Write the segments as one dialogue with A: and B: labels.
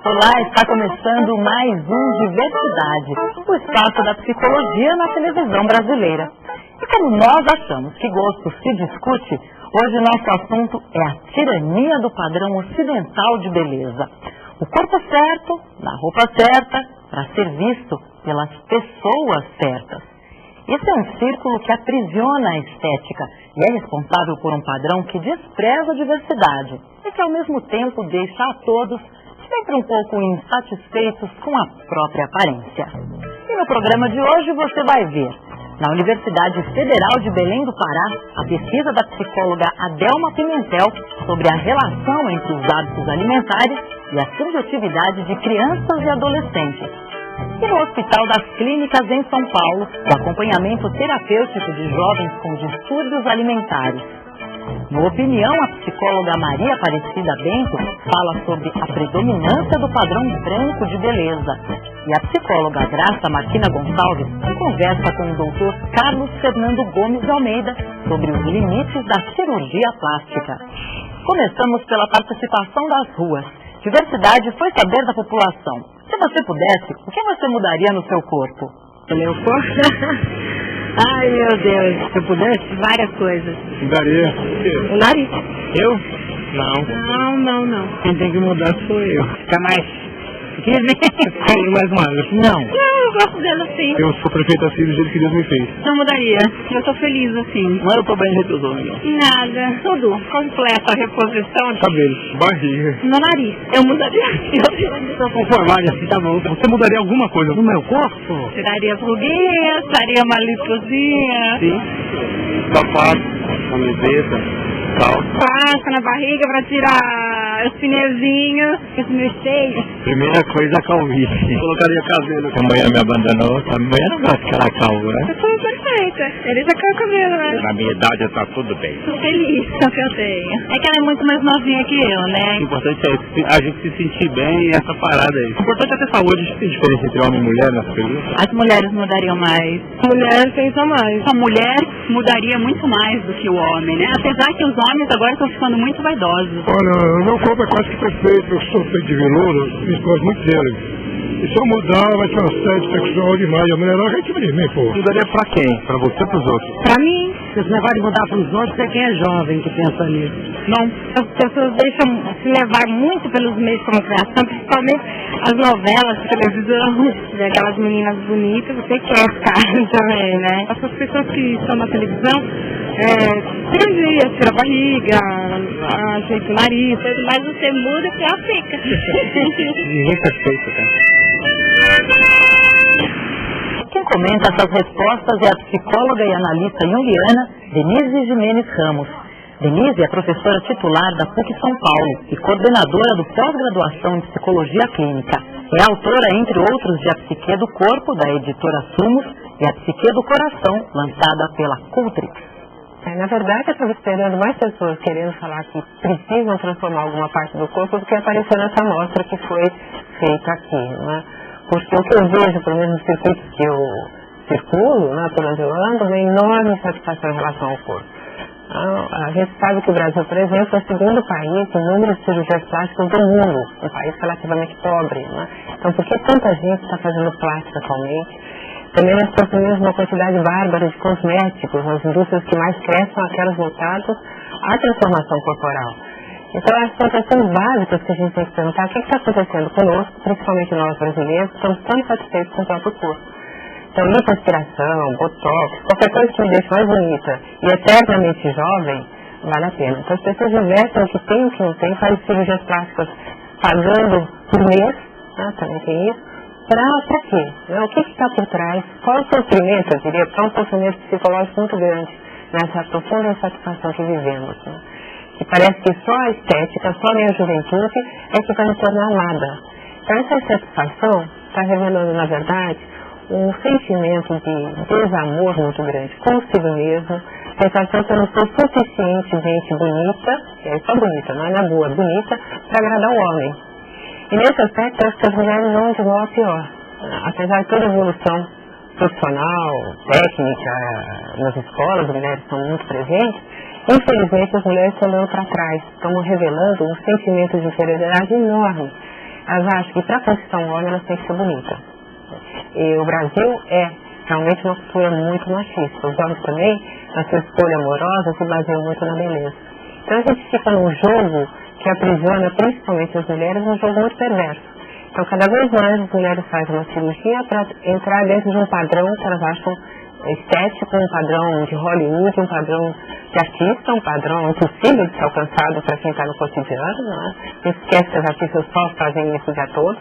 A: Olá, está começando mais um Diversidade, o espaço da psicologia na televisão brasileira. E como nós achamos que gosto se discute, hoje nosso assunto é a tirania do padrão ocidental de beleza. O corpo certo, na roupa certa, para ser visto pelas pessoas certas. Esse é um círculo que aprisiona a estética e é responsável por um padrão que despreza a diversidade e que ao mesmo tempo deixa a todos sempre um pouco insatisfeitos com a própria aparência. E no programa de hoje você vai ver, na Universidade Federal de Belém do Pará, a pesquisa da psicóloga Adelma Pimentel sobre a relação entre os hábitos alimentares e a subjetividade de crianças e adolescentes. E no Hospital das Clínicas em São Paulo, o acompanhamento terapêutico de jovens com distúrbios alimentares. No Opinião, a psicóloga Maria Aparecida Bento fala sobre a predominância do padrão branco de beleza. E a psicóloga Graça Martina Gonçalves conversa com o doutor Carlos Fernando Gomes de Almeida sobre os limites da cirurgia plástica. Começamos pela participação das ruas. Diversidade foi saber da população. Se você pudesse, o que você mudaria no seu corpo?
B: No meu corpo? Ai, meu Deus, se eu pudesse, várias coisas.
C: Mudaria.
B: O nariz.
C: Eu? Não.
B: Não.
C: Quem tem que mudar sou eu.
B: Fica mais...
C: Como mais magro?
B: Não, eu gosto dele assim.
C: Eu sou prefeito assim do jeito que Deus me fez.
B: Não mudaria. Eu tô feliz assim.
C: Não era o problema de retrosou, não.
B: Nada. Tudo. Completa a reposição de...
C: Cabelo, barriga.
B: No nariz. Eu mudaria.
C: Estou conformado assim, tá bom. Você mudaria alguma coisa no meu corpo?
B: Tiraria as ruguinhas, faria uma lipozinha.
C: Sim. Sapato, camiseta, calça.
B: Passa na barriga pra tirar os pneuzinhos, os meus seios.
C: Primeira coisa, a calvície. Colocaria cabelo. A mulher me abandonou. A mulher não gosta de aquela calva, né?
B: Eu sou perfeita. Ele já caiu o cabelo, né?
C: Na minha idade tá tudo bem.
B: Tô feliz com o que eu tenho. É que ela é muito mais novinha que eu, né?
C: O importante é a gente se sentir bem e essa parada aí. O importante é ter saúde. Tem diferença entre homem e mulher nas perguntas?
B: As mulheres mudariam mais.
D: Mulher pensa mais.
B: A mulher mudaria muito mais do que o homem, né? Apesar que os homens agora estão ficando muito vaidosos.
E: Olha, o meu corpo é quase que perfeito. Eu sou feito de veludo, fiz coisas muito dele. E se eu mudar, vai ser uma sede sexual demais. A mulher é gente mesmo, pô.
C: Mudaria pra quem? Pra você ou pros outros?
B: Pra mim,
D: Esse negócio de mudar para os outros é quem é jovem que pensa nisso.
C: Não.
B: as pessoas deixam se levar muito pelos meios de comunicação, principalmente as novelas de televisão, aquelas meninas bonitas, você quer ficar também, né?
D: Essas pessoas que estão na televisão, cirurgia, tira a barriga, ajeita o nariz,
B: Mas você muda que ela fica.
C: Ninguém perfeito, cara.
A: Quem comenta essas respostas é a psicóloga e analista junguiana Denise Jimenez Ramos. Denise é professora titular da PUC São Paulo e coordenadora do pós-graduação em Psicologia Clínica. É autora, entre outros, de A Psique do Corpo, da editora Sumos, e A Psique do Coração, lançada pela Cultrix.
D: Na verdade, eu estava esperando mais pessoas querendo falar que precisam transformar alguma parte do corpo do que apareceu nessa amostra que foi feita aqui, né? Porque o que eu vejo, pelo menos no circuito que eu circulo, né, por onde eu ando, uma enorme satisfação em relação ao corpo. A gente sabe que o Brasil, por exemplo, é o segundo país em número de cirurgias plásticas do mundo, um país relativamente pobre, né? Então, por que tanta gente está fazendo plástica atualmente? Também nós consumimos uma quantidade bárbara de cosméticos, as indústrias que mais crescem são aquelas voltadas à transformação corporal. Então, as são questões básicas que a gente tem que perguntar: o que está acontecendo conosco, principalmente nós brasileiros, que estamos tão insatisfeitos com o próprio corpo. Então, lipoaspiração, botox, qualquer coisa que me deixe mais bonita e eternamente jovem, vale a pena. Então, as pessoas investem o que tem, o que não tem, fazem cirurgias plásticas pagando por mês, né, também tem isso. Para quê? Né? O que está por trás? Qual é o sofrimento, eu diria, porque é um sofrimento psicológico muito grande nessa profunda insatisfação que vivemos, né? Que parece que só a estética, só a minha juventude é que vai me tornar amada. Então essa insatisfação está revelando, na verdade, um sentimento de desamor muito grande consigo mesmo, sensação que eu não sou suficientemente bonita, é só bonita, não é na boa, bonita, para agradar o homem. E nesse aspecto, acho que as mulheres vão de mal a pior. Apesar de toda a evolução profissional, técnica, nas escolas, as mulheres estão muito presentes, infelizmente as mulheres estão andando para trás, estão revelando um sentimento de inferioridade enorme. elas acham que para conquistar um homem elas têm que ser bonitas. E o Brasil é realmente uma cultura muito machista. Os homens também, na sua escolha amorosa, se baseiam muito na beleza. Então a gente fica num jogo que aprisiona principalmente as mulheres, um jogo muito perverso. Então cada vez mais as mulheres fazem uma cirurgia para entrar dentro de um padrão que elas acham estético, um padrão de Hollywood, um padrão de artista, um padrão impossível de ser alcançado para quem está no cotidiano, não é? Não esquece que os artistas só fazem isso o dia todo.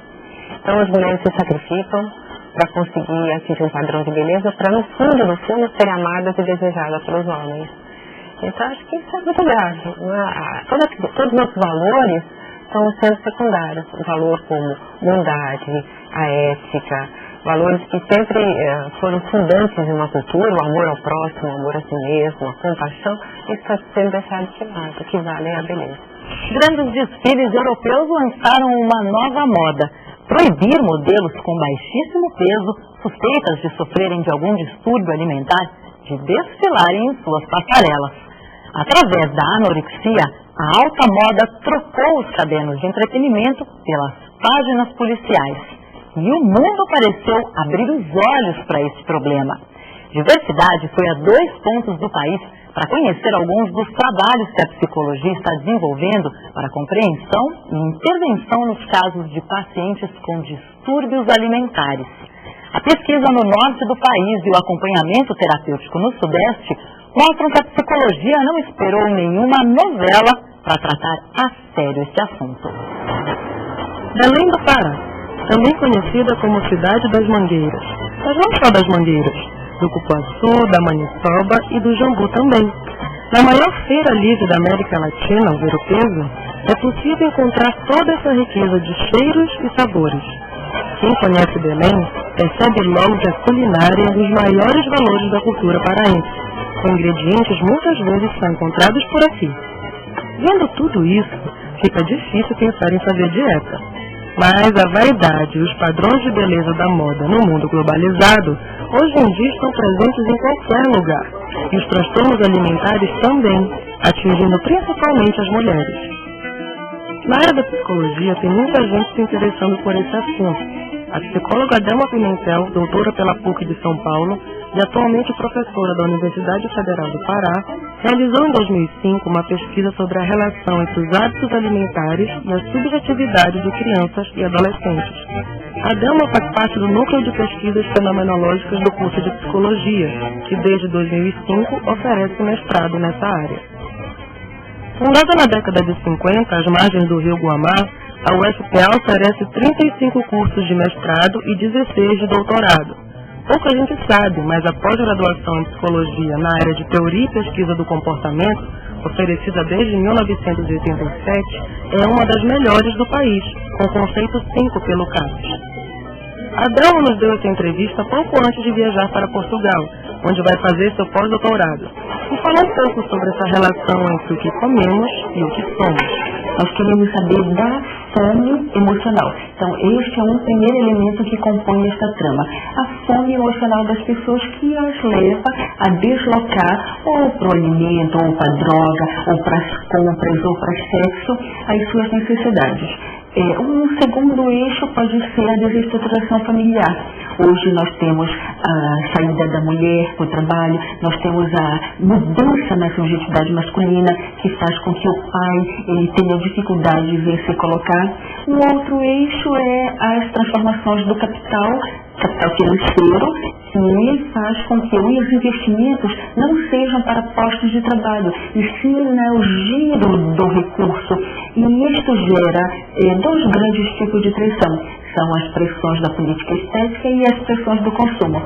D: Então as mulheres se sacrificam para conseguir atingir um padrão de beleza, para no fundo, serem amadas e desejadas pelos homens. Então acho que isso é muito grave. Todos os nossos valores estão sendo secundários. O valor como bondade, a ética, valores que sempre foram fundantes de uma cultura, o amor ao próximo, o amor a si mesmo, a compaixão, isso está sendo deixado de lado, o que vale é a beleza.
A: Grandes desfiles europeus lançaram uma nova moda: proibir modelos com baixíssimo peso, suspeitas de sofrerem de algum distúrbio alimentar, de desfilarem em suas passarelas. Através da anorexia, a alta moda trocou os cadernos de entretenimento pelas páginas policiais. E o mundo pareceu abrir os olhos para esse problema. Diversidade foi a 2 pontos do país para conhecer alguns dos trabalhos que a psicologia está desenvolvendo para compreensão e intervenção nos casos de pacientes com distúrbios alimentares. A pesquisa no norte do país e o acompanhamento terapêutico no sudeste mostram que a psicologia não esperou nenhuma novela para tratar a sério esse assunto.
F: Belém do Pará, também conhecida como Cidade das Mangueiras, mas não só das Mangueiras, do Cupuaçu, da Maniçoba e do Jambu também. Na maior feira livre da América Latina, o Ver-o-Peso, é possível encontrar toda essa riqueza de cheiros e sabores. Quem conhece Belém percebe logo que a culinária é um dos maiores valores da cultura paraense, com ingredientes muitas vezes são encontrados por aqui. Vendo tudo isso, fica difícil pensar em fazer dieta. Mas a vaidade e os padrões de beleza da moda no mundo globalizado hoje em dia estão presentes em qualquer lugar. E os transtornos alimentares também, atingindo principalmente as mulheres. Na área da psicologia tem muita gente se interessando por esse assunto. A psicóloga Delma Pimentel, doutora pela PUC de São Paulo e atualmente professora da Universidade Federal do Pará, realizou em 2005 uma pesquisa sobre a relação entre os hábitos alimentares e as subjetividades de crianças e adolescentes. A Delma faz parte do núcleo de pesquisas fenomenológicas do curso de psicologia, que desde 2005 oferece mestrado nessa área. Fundada na década de 50, às margens do rio Guamá, a UFPA oferece 35 cursos de mestrado e 16 de doutorado. Pouca gente sabe, mas a pós-graduação em psicologia na área de teoria e pesquisa do comportamento, oferecida desde 1987, é uma das melhores do país, com conceito 5 pelo CAPES. A Delma nos deu essa entrevista pouco antes de viajar para Portugal, onde vai fazer seu pós-doutorado, e falar um pouco sobre essa relação entre o que comemos e o que somos.
G: Nós queremos saber da fome emocional. Então, este é um primeiro elemento que compõe esta trama. A fome emocional das pessoas que as leva a deslocar ou para o alimento, ou para a droga, ou para as compras, ou para o sexo, as suas necessidades. Um segundo eixo pode ser a desestruturação familiar. Hoje nós temos a saída da mulher para o trabalho, nós temos a mudança na subjetividade masculina, que faz com que o pai ele tenha dificuldade de ver se colocar. Um outro eixo é as transformações do capital financeiro, que faz com que os investimentos não sejam para postos de trabalho, e sim no giro do recurso. E isto gera 2 grandes tipos de pressão. São as pressões da política estética e as pressões do consumo.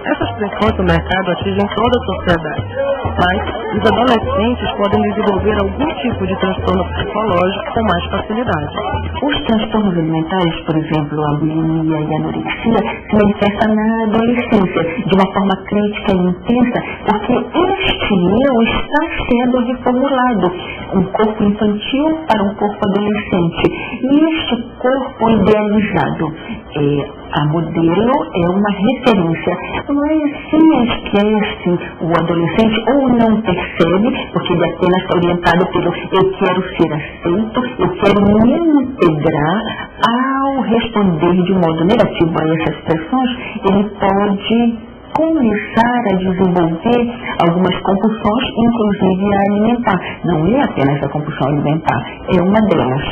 F: Essas pressões do mercado atingem toda a sociedade, mas os adolescentes podem desenvolver algum tipo de transtorno psicológico com mais facilidade.
G: Os transtornos alimentares, por exemplo, a bulimia e a anorexia, se manifestam na adolescência de uma forma crítica e intensa, porque este eu está sendo reformulado. Um corpo infantil para um corpo adolescente. E este corpo idealizado, a modelo é uma referência, mas se esquece o adolescente ou não percebe, porque ele apenas está orientado pelo eu quero ser aceito, eu quero me integrar, responder de modo negativo a essas pressões, ele pode começar a desenvolver algumas compulsões, inclusive a alimentar. Não é apenas a compulsão alimentar, é uma delas.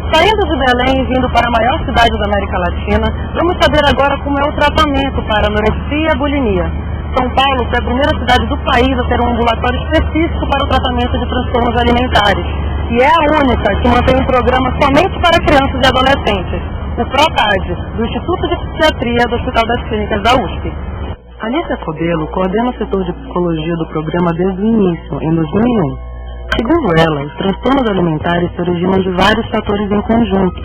F: Saindo de Belém e vindo para a maior cidade da América Latina, vamos saber agora como é o tratamento para anorexia e bulimia. São Paulo foi a primeira cidade do país a ter um ambulatório específico para o tratamento de transtornos alimentares. E é a única que mantém um programa somente para crianças e adolescentes, o PROTAD, do Instituto de Psiquiatria do Hospital das Clínicas da USP. Alicia Cobelo coordena o setor de psicologia do programa desde o início, em 2001. Segundo ela, os transtornos alimentares se originam de vários fatores em conjunto.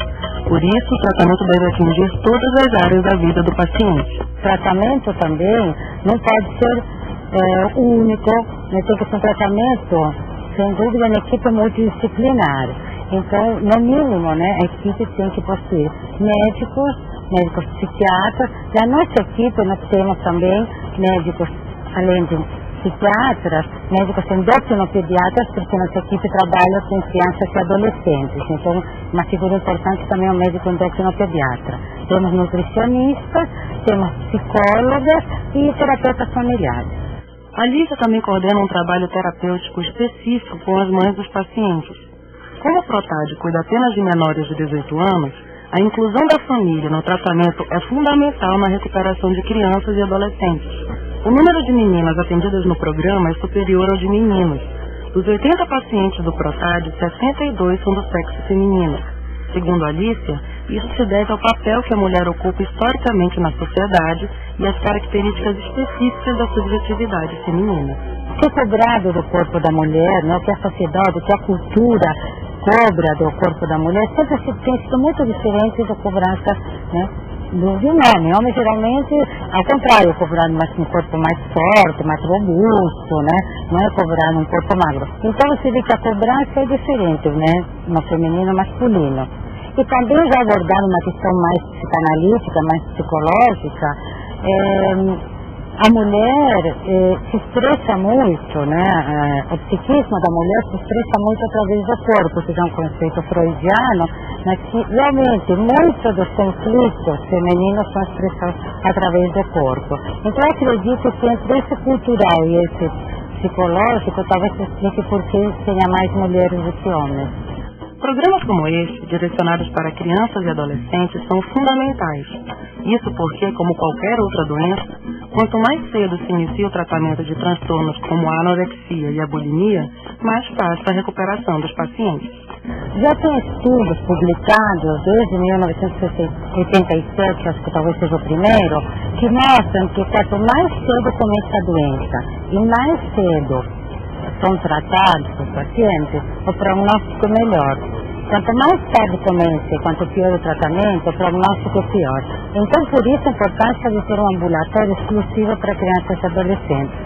F: Por isso, o tratamento deve atingir todas as áreas da vida do paciente.
H: O tratamento também não pode ser único, né? Tem que ser um tratamento, sem dúvida, na equipe multidisciplinar. Então, no mínimo, né, a equipe tem que possuir médicos psiquiatras. E a nossa equipe, nós temos também médicos, além de psiquiatras, médicos endocrinopediatras, porque nossa equipe trabalha com crianças e adolescentes. Então, uma figura importante também é o médico endocrinopediatra. Temos nutricionistas, temos psicólogas e terapeutas familiares.
F: A Lígia também coordena um trabalho terapêutico específico com as mães dos pacientes. Como o PROTAD cuida apenas de menores de 18 anos, a inclusão da família no tratamento é fundamental na recuperação de crianças e adolescentes. O número de meninas atendidas no programa é superior ao de meninos. Dos 80 pacientes do PROTAD, 62 são do sexo feminino. Segundo a Alicia, isso se deve ao papel que a mulher ocupa historicamente na sociedade e às características específicas da subjetividade feminina.
H: O que é cobrado do corpo da mulher, né, o que a sociedade, o que a cultura cobra do corpo da mulher, sempre tem sido muito diferente da cobrança, né, do homem. O homem geralmente, ao contrário, é cobrado um corpo mais forte, mais robusto, né? Não é cobrado um corpo magro. Então você vê que a cobrança é diferente, né? No feminino e masculino. E também já abordando uma questão mais psicanalítica, mais psicológica, a mulher se expressa muito, né? O psiquismo da mulher se expressa muito através do corpo, que é um conceito freudiano, mas que realmente muitos dos conflitos femininos são expressados através do corpo. Então eu acredito que entre esse cultural e esse psicológico, talvez se explique por que tenha mais mulheres do que homens.
F: Programas como este, direcionados para crianças e adolescentes, são fundamentais. Isso porque, como qualquer outra doença, quanto mais cedo se inicia o tratamento de transtornos como a anorexia e a bulimia, mais fácil a recuperação dos pacientes.
H: Já tem estudos publicados desde 1987, acho que talvez seja o primeiro, que mostram que quanto mais cedo começa a doença e mais cedo são tratados os pacientes, o prognóstico é melhor. Quanto mais tarde começa e quanto pior o tratamento, o prognóstico é pior. Então, por isso, a importância de ter um ambulatório exclusivo para crianças e adolescentes.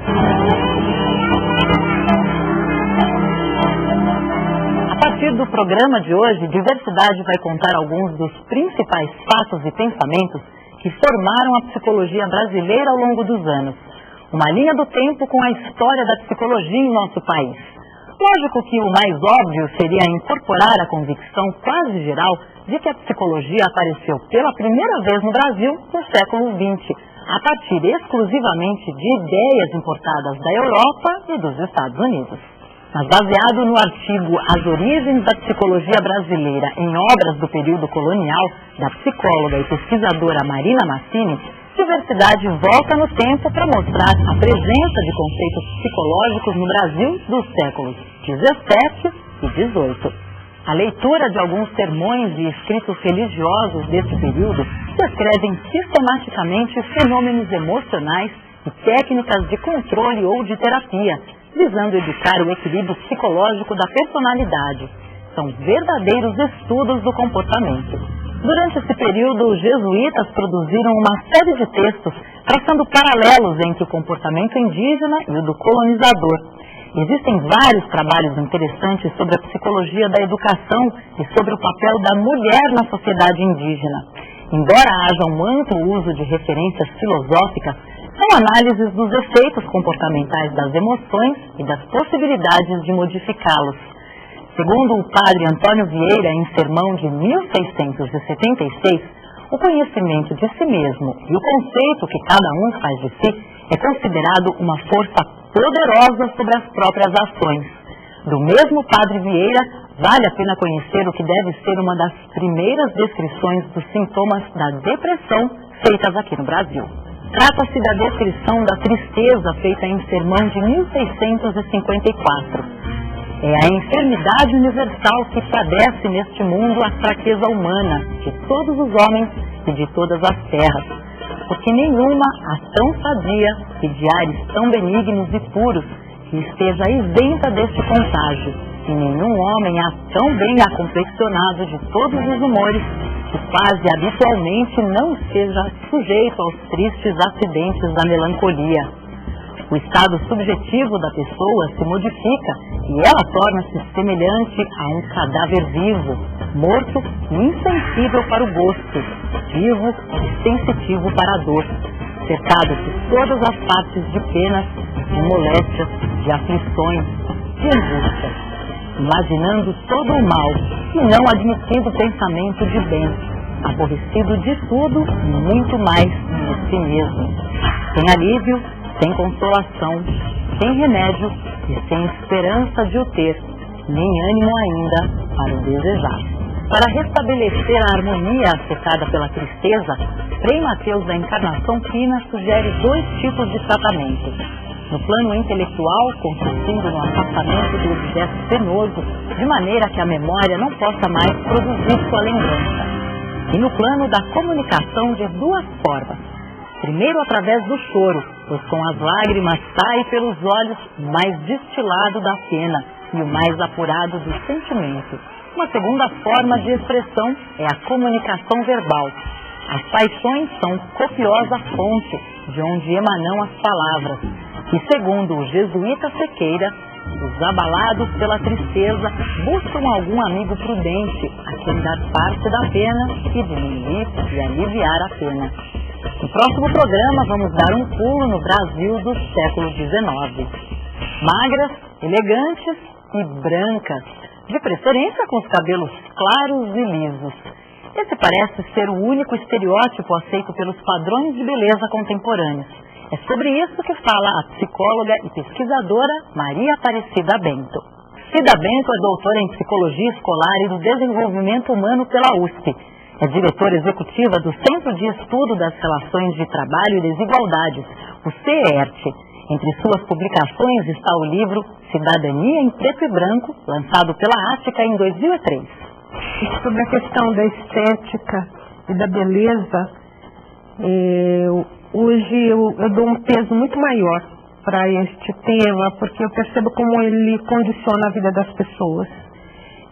A: A partir do programa de hoje, Diversidade vai contar alguns dos principais fatos e pensamentos que formaram a psicologia brasileira ao longo dos anos. Uma linha do tempo com a história da psicologia em nosso país. Lógico que o mais óbvio seria incorporar a convicção quase geral de que a psicologia apareceu pela primeira vez no Brasil no século XX, a partir exclusivamente de ideias importadas da Europa e dos Estados Unidos. Mas baseado no artigo As Origens da Psicologia Brasileira em Obras do Período Colonial, da psicóloga e pesquisadora Marina Massini, Diversidade volta no tempo para mostrar a presença de conceitos psicológicos no Brasil dos séculos XVII e XVIII. A leitura de alguns sermões e escritos religiosos desse período descrevem sistematicamente fenômenos emocionais e técnicas de controle ou de terapia, visando educar o equilíbrio psicológico da personalidade. São verdadeiros estudos do comportamento. Durante esse período, os jesuítas produziram uma série de textos traçando paralelos entre o comportamento indígena e o do colonizador. Existem vários trabalhos interessantes sobre a psicologia da educação e sobre o papel da mulher na sociedade indígena. Embora haja um amplo uso de referências filosóficas, são análises dos efeitos comportamentais das emoções e das possibilidades de modificá-los. Segundo o padre Antônio Vieira, em sermão de 1676, o conhecimento de si mesmo e o conceito que cada um faz de si é considerado uma força poderosa sobre as próprias ações. Do mesmo padre Vieira, vale a pena conhecer o que deve ser uma das primeiras descrições dos sintomas da depressão feitas aqui no Brasil. Trata-se da descrição da tristeza feita em sermão de 1654. É a enfermidade universal que padece neste mundo a fraqueza humana de todos os homens e de todas as terras, porque nenhuma há tão sadia e de ares tão benignos e puros que esteja isenta deste contágio, e nenhum homem há tão bem acomplexionado de todos os humores que quase habitualmente não esteja sujeito aos tristes acidentes da melancolia. O estado subjetivo da pessoa se modifica e ela torna-se semelhante a um cadáver vivo, morto e insensível para o gosto, vivo e sensitivo para a dor, cercado de todas as partes de penas, de moléstias, de aflições, de angústia, imaginando todo o mal e não admitindo pensamento de bem, aborrecido de tudo e muito mais de si mesmo, sem alívio, sem consolação, sem remédio e sem esperança de o ter, nem ânimo ainda para o desejar. Para restabelecer a harmonia afetada pela tristeza, Frei Mateus da Encarnação Fina sugere 2 tipos de tratamento. No plano intelectual, consistindo no afastamento do objeto penoso, de maneira que a memória não possa mais produzir sua lembrança. E no plano da comunicação de 2 formas. Primeiro, através do choro, pois com as lágrimas sai pelos olhos o mais destilado da pena e o mais apurado do sentimento. Uma segunda forma de expressão é a comunicação verbal. As paixões são copiosa fonte de onde emanam as palavras. E segundo o jesuíta Sequeira, os abalados pela tristeza buscam algum amigo prudente a quem dar parte da pena e diminuir e aliviar a pena. No próximo programa vamos dar um pulo no Brasil do século XIX. Magras, elegantes e brancas, de preferência com os cabelos claros e lisos. Esse parece ser o único estereótipo aceito pelos padrões de beleza contemporâneos. É sobre isso que fala a psicóloga e pesquisadora Maria Aparecida Bento. Cida Bento é doutora em Psicologia Escolar e do Desenvolvimento Humano pela USP. É diretora executiva do Centro de Estudo das Relações de Trabalho e Desigualdades, o CERT. Entre suas publicações está o livro Cidadania em Preto e Branco, lançado pela Ática em 2003.
I: Sobre a questão da estética e da beleza, hoje eu dou um peso muito maior para este tema, porque eu percebo como ele condiciona a vida das pessoas.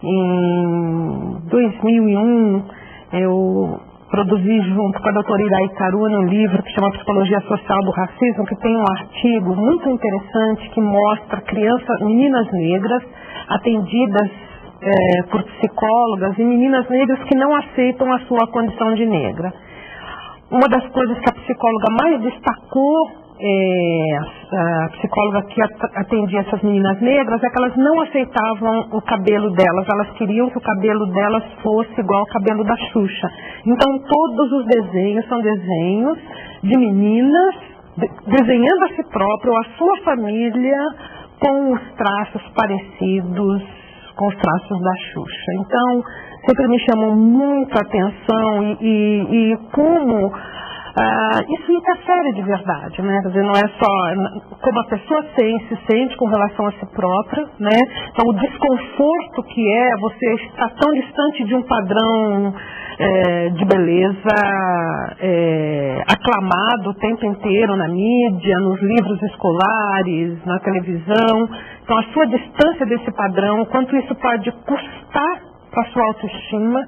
I: Em 2001, eu produzi junto com a doutora Irai Caruna um livro que chama Psicologia Social do Racismo, que tem um artigo muito interessante que mostra meninas negras atendidas por psicólogas e meninas negras que não aceitam a sua condição de negra. Uma das coisas que a psicóloga mais destacou, a psicóloga que atendia essas meninas negras, é que elas não aceitavam o cabelo delas, elas queriam que o cabelo delas fosse igual ao cabelo da Xuxa. Então todos os desenhos são desenhos de meninas desenhando a si própria ou a sua família com os traços parecidos com os traços da Xuxa. Então sempre me chamou muito a atenção e como isso interfere de verdade, né? Quer dizer, não é só como a pessoa se sente com relação a si própria, né? Então, o desconforto que é você estar tão distante de um padrão de beleza aclamado o tempo inteiro na mídia, nos livros escolares, na televisão. Então, a sua distância desse padrão, quanto isso pode custar para a sua autoestima,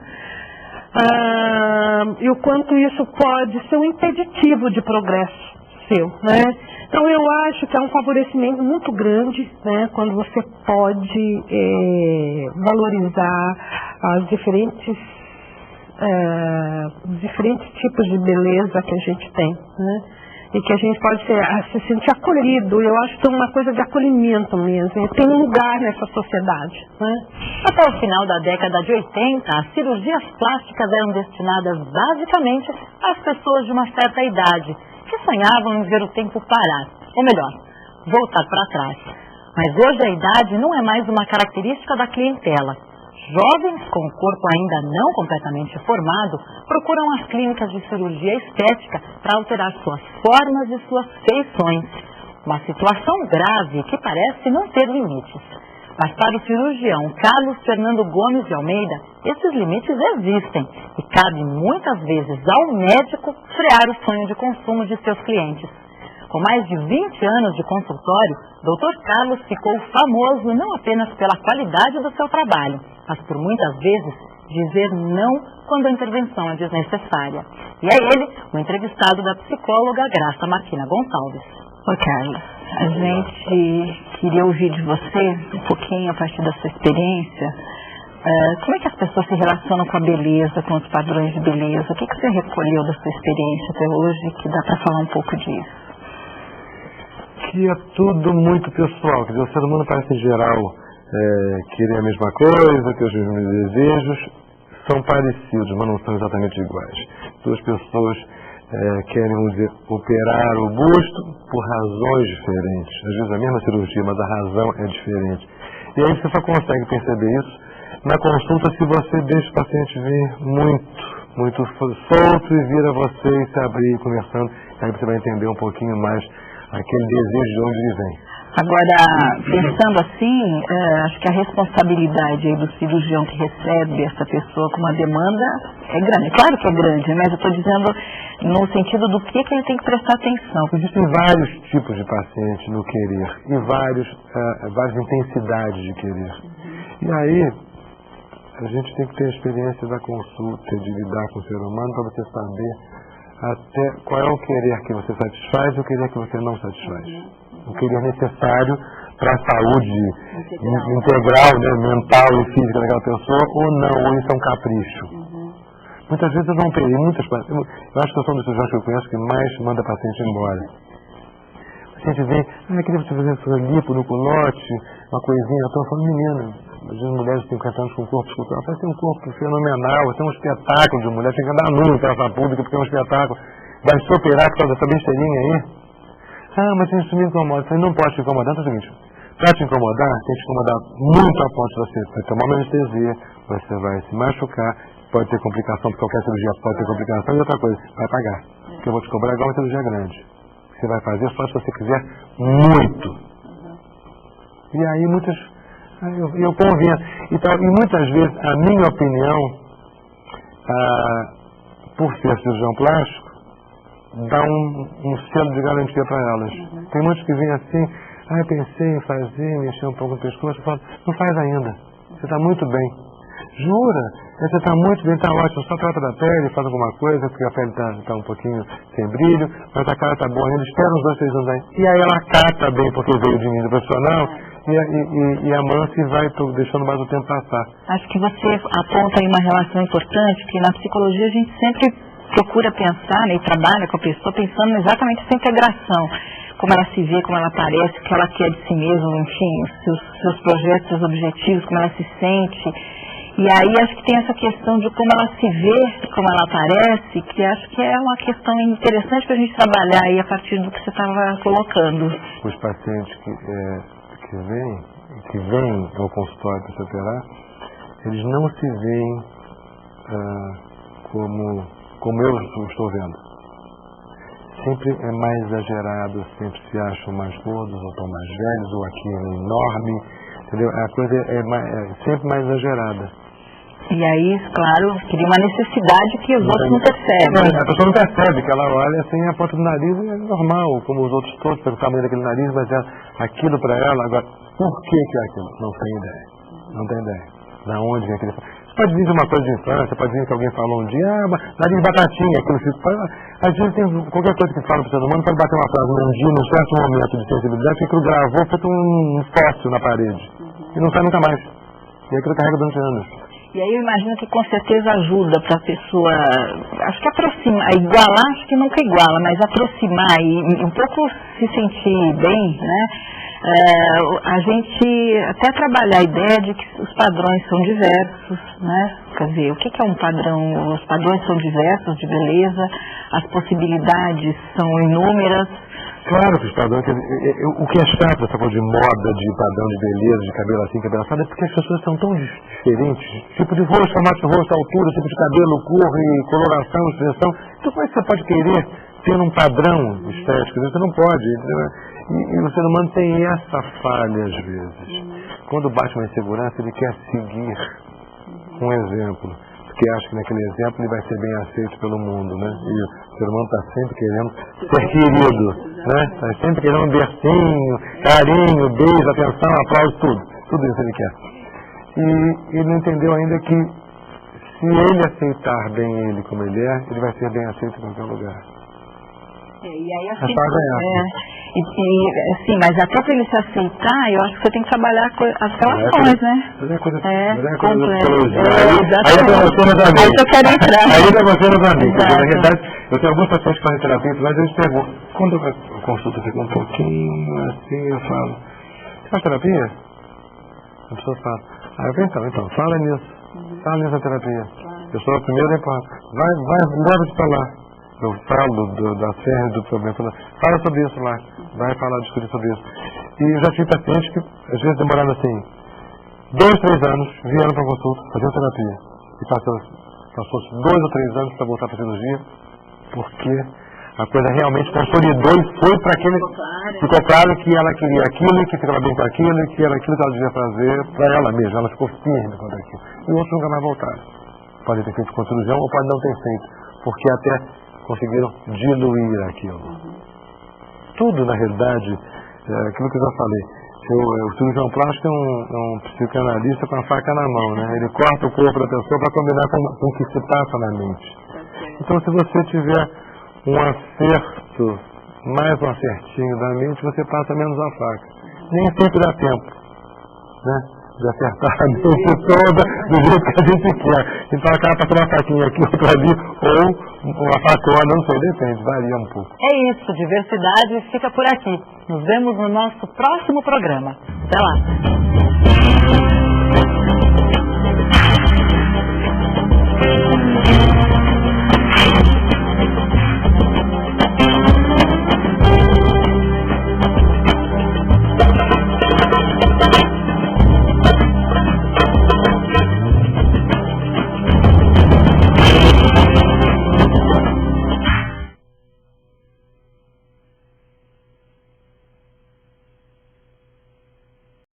I: e o quanto isso pode ser um impeditivo de progresso seu, né? Então eu acho que é um favorecimento muito grande, né, quando você pode valorizar os diferentes tipos de beleza que a gente tem, né? e que a gente pode se sentir acolhido. Eu acho que tem uma coisa de acolhimento mesmo, e tem um lugar nessa sociedade, né?
A: Até o final da década de 80, as cirurgias plásticas eram destinadas basicamente às pessoas de uma certa idade, que sonhavam em ver o tempo parar, ou melhor, voltar para trás. Mas hoje a idade não é mais uma característica da clientela. Jovens com o corpo ainda não completamente formado procuram as clínicas de cirurgia estética para alterar suas formas e suas feições. Uma situação grave que parece não ter limites. Mas para o cirurgião Carlos Fernando Gomes de Almeida, esses limites existem e cabe muitas vezes ao médico frear o sonho de consumo de seus clientes. Com mais de 20 anos de consultório, Dr. Carlos ficou famoso não apenas pela qualidade do seu trabalho, mas por muitas vezes dizer não quando a intervenção é desnecessária. E é ele, o entrevistado da psicóloga Graça Martina Gonçalves.
G: Oi, Carlos. A gente queria ouvir de você um pouquinho a partir da sua experiência. Como é que as pessoas se relacionam com a beleza, com os padrões de beleza? O que você recolheu da sua experiência até hoje que dá para falar um pouco disso?
J: Que é tudo muito pessoal, quer dizer, o ser humano parece em geral querer a mesma coisa, ter os mesmos desejos, são parecidos, mas não são exatamente iguais. Duas pessoas querem, vamos dizer, operar o busto por razões diferentes. Às vezes a mesma cirurgia, mas a razão é diferente. E aí você só consegue perceber isso na consulta se você deixa o paciente vir muito solto e vira você e se abrir conversando, aí você vai entender um pouquinho mais aquele desejo de onde ele vem.
G: Agora, pensando assim, acho que a responsabilidade aí do cirurgião que recebe essa pessoa com uma demanda é grande. Claro que é grande, mas eu estou dizendo no sentido do que ele tem que prestar atenção.
J: Existem vários tipos de paciente no querer e várias intensidades de querer. E aí, a gente tem que ter a experiência da consulta, de lidar com o ser humano para você saber até qual é o querer que você satisfaz e o querer que você não satisfaz. O querer necessário para a saúde integral, né, mental e física daquela pessoa, ou não, ou isso é um capricho. Muitas vezes eu não peguei, eu acho que eu sou um dos cirurgiões que eu conheço que mais manda paciente embora. O paciente vem, queria você fazer sua lipo no culote, uma coisinha, eu estou falando, menina, às vezes mulheres de 50 anos com corpo escultural, parece ter um corpo fenomenal, tem um espetáculo de mulher, tem que andar nu em praça pública porque é um espetáculo, vai se operar com essa besteirinha aí. Mas isso me incomoda. Você não pode te incomodar. Então é o seguinte, para te incomodar, tem que te incomodar muito a ponto de você vai tomar uma anestesia, você vai se machucar, pode ter complicação, porque qualquer cirurgia pode ter complicação, e outra coisa, vai pagar. Porque eu vou te cobrar igual uma cirurgia grande. Você vai fazer só se você quiser muito. E aí eu convenço. E muitas vezes, a minha opinião, por ser cirurgião plástico, dá um selo de garantia para elas. Tem muitos que vêm assim, eu pensei em fazer, mexer um pouco no pescoço, eu falo, não faz ainda, você está muito bem. Jura? Você está muito bem, está ótimo, só trata da pele, faz alguma coisa, porque a pele está um pouquinho sem brilho, mas a cara está boa ainda, espera uns 2, 3 anos aí. E aí ela cata bem, porque veio de mim do profissional, e amansa e vai deixando mais o tempo passar.
G: Acho que você aponta aí uma relação importante, que na psicologia a gente sempre procura pensar, né, e trabalha com a pessoa pensando exatamente essa integração, como ela se vê, como ela parece, o que ela quer de si mesma, enfim, os seus projetos, seus objetivos, como ela se sente. E aí acho que tem essa questão de como ela se vê, como ela parece, que acho que é uma questão interessante para a gente trabalhar aí a partir do que você estava colocando.
J: Os pacientes que vêm ao consultório para se operar, eles não se veem como eu estou vendo. Sempre é mais exagerado, sempre se acham mais gordos, ou estão mais velhos, ou aqui é enorme, entendeu? A coisa é sempre mais exagerada.
G: E aí, claro, cria uma necessidade que os outros não percebem.
J: A pessoa não percebe, que ela olha assim, a ponta do nariz é normal, como os outros todos, pelo tamanho daquele nariz, mas aquilo para ela, agora, por que é aquilo? Não tem ideia. Não tem ideia. Da onde vem aquele... Pode vir de uma coisa de infância, pode vir que alguém falou um dia, nariz batatinha, aquilo às vezes tem qualquer coisa que fala para o ser humano, pode bater uma frase num dia, num certo momento de sensibilidade, que aquilo gravou, feito um fóssil na parede. E não sai nunca mais. E aquilo carrega durante anos.
A: E aí eu imagino que com certeza ajuda para a pessoa, acho que aproximar, igualar, acho que nunca iguala, mas aproximar e um pouco se sentir bem, né? A gente até trabalhar a ideia de que os padrões são diversos, né? Quer dizer, o que é um padrão? Os padrões são diversos de beleza, as possibilidades são inúmeras.
J: Claro que os padrões, o que é chato essa coisa de moda, de padrão de beleza, de cabelo assim, cabelo assado, é porque as pessoas são tão diferentes, tipo de rosto, formato de rosto, altura, tipo de cabelo, cor e coloração, expressão. Então como é que você pode querer ter um padrão estético? Você não pode. E o ser humano tem essa falha às vezes. Quando bate uma insegurança, ele quer seguir um exemplo, porque acha que naquele exemplo ele vai ser bem aceito pelo mundo, né? E o ser humano está sempre querendo ser querido, né? Está sempre querendo um bercinho, carinho, beijo, atenção, aplauso, tudo isso ele quer. E ele não entendeu ainda que se ele aceitar bem ele como ele vai ser bem aceito em qualquer lugar.
A: E aí, assim, sim, mas até para ele se aceitar, eu acho que você tem que trabalhar as relações, né?
J: Mas é coisa
A: exatamente.
J: Aí
A: eu quero entrar.
J: Aí é você nos amigos. Na verdade, eu tenho alguns pacientes que fazem terapia, mas eles perguntam, quando a consulta fica um pouquinho assim, eu falo, você faz terapia? A pessoa fala, eu falo, então, fala nisso na terapia. Eu sou o primeiro repórter. Leva-te para lá. Eu falo da fé do problema, fala sobre isso lá, vai falar, discutir sobre isso. E eu já tive pacientes que às vezes demoraram assim 2, 3 anos, vieram para a consulta, faziam terapia, e passou 2 ou 3 anos para voltar para a cirurgia, porque a coisa realmente consolidou e foi para aquele. Ficou claro que ela queria aquilo, que ficava bem com aquilo, e que era aquilo que ela devia fazer para ela mesma, ela ficou firme contra aquilo. E outros nunca mais voltaram. Podem ter feito com cirurgião ou podem não ter feito, porque até conseguiram diluir aquilo. Tudo, na realidade, aquilo que eu já falei. O cirurgião plástico é um psicanalista com a faca na mão, né? Ele corta o corpo da pessoa para combinar com o que se passa na mente. Então, se você tiver um acerto, mais um acertinho da mente, você passa menos a faca. Nem sempre dá tempo, né? De acertar a mente toda do jeito que a gente quer. Então acaba passando uma faquinha aqui, outra ali, ou uma facona, não sei, depende, varia um pouco.
A: É isso, diversidade fica por aqui. Nos vemos no nosso próximo programa. Até lá!